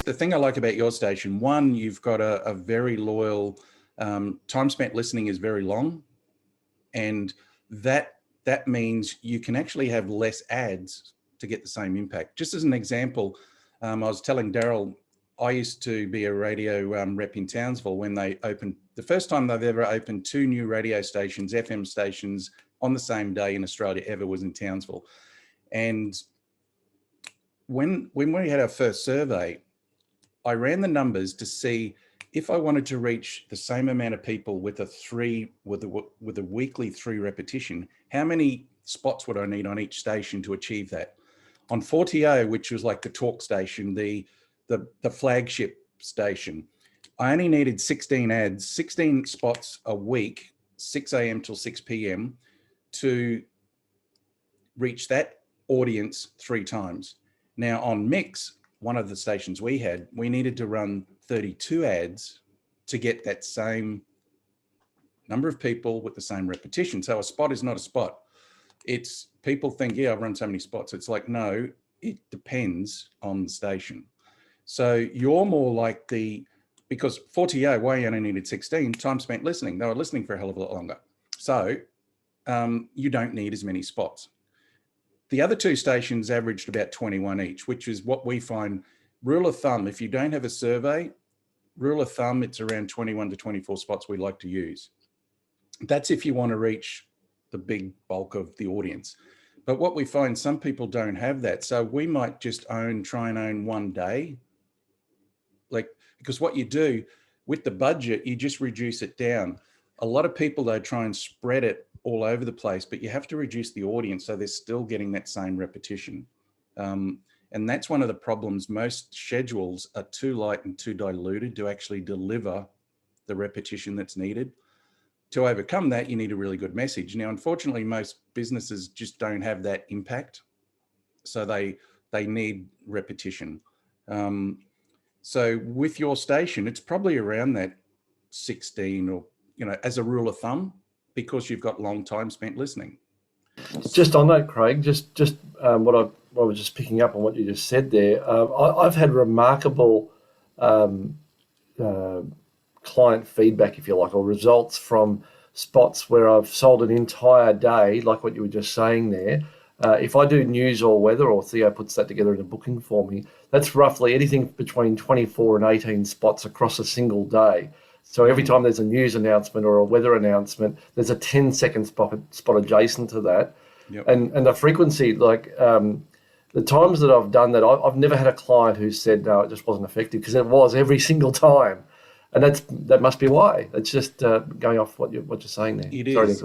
the thing I like about your station. One, you've got a very loyal, time spent listening is very long. And that means you can actually have less ads to get the same impact. Just as an example, I was telling Daryl, I used to be a radio rep in Townsville when they opened, the first time they've ever opened 2 new radio stations, FM stations, on the same day in Australia ever was in Townsville. And when we had our first survey, I ran the numbers to see if I wanted to reach the same amount of people with a weekly 3 repetition, how many spots would I need on each station to achieve that? On 40O, which was like the talk station, the flagship station, I only needed 16 ads, 16 spots a week, 6 a.m. till 6 p.m. to reach that audience 3 times. Now on Mix, one of the stations we had, we needed to run 32 ads to get that same number of people with the same repetition. So a spot is not a spot. It's, people think, yeah, I've run so many spots. It's like, no, it depends on the station. So you're more like because 40O, why you only needed 16, time spent listening. They were listening for a hell of a lot longer. So you don't need as many spots. The other 2 stations averaged about 21 each, which is what we find. Rule of thumb, if you don't have a survey, rule of thumb, it's around 21 to 24 spots we like to use. That's if you want to reach the big bulk of the audience. But what we find, some people don't have that. So we might just try and own 1 day. Because what you do with the budget, you just reduce it down. A lot of people, though, try and spread it all over the place, but you have to reduce the audience so they're still getting that same repetition. And that's one of the problems. Most schedules are too light and too diluted to actually deliver the repetition that's needed. To overcome that, you need a really good message. Now, unfortunately, most businesses just don't have that impact. So they need repetition. So with your station, it's probably around that 16 or, as a rule of thumb, because you've got long time spent listening. Just on that, Craig, just what I was just picking up on what you just said there. I've had remarkable client feedback, if you like, or results from spots where I've sold an entire day, like what you were just saying there. If I do news or weather, or Theo puts that together in a booking for me, that's roughly anything between 24 and 18 spots across a single day. So every time there's a news announcement or a weather announcement, there's a 10-second spot adjacent to that. Yep. And the frequency, the times that I've done that, I've never had a client who said, no, it just wasn't effective, because it was every single time. And that must be why. It's just going off what you're saying there. It is.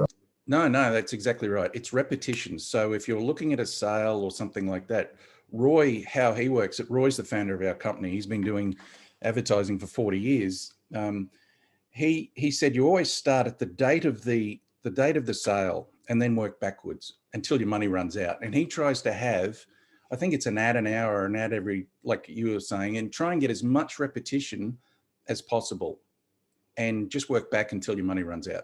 No, that's exactly right. It's repetition. So if you're looking at a sale or something like that, Roy, how he works, Roy's the founder of our company. He's been doing advertising for 40 years. He said you always start at the date of the sale and then work backwards until your money runs out. And he tries to have, I think it's an ad an hour or an ad every, like you were saying, and try and get as much repetition as possible and just work back until your money runs out.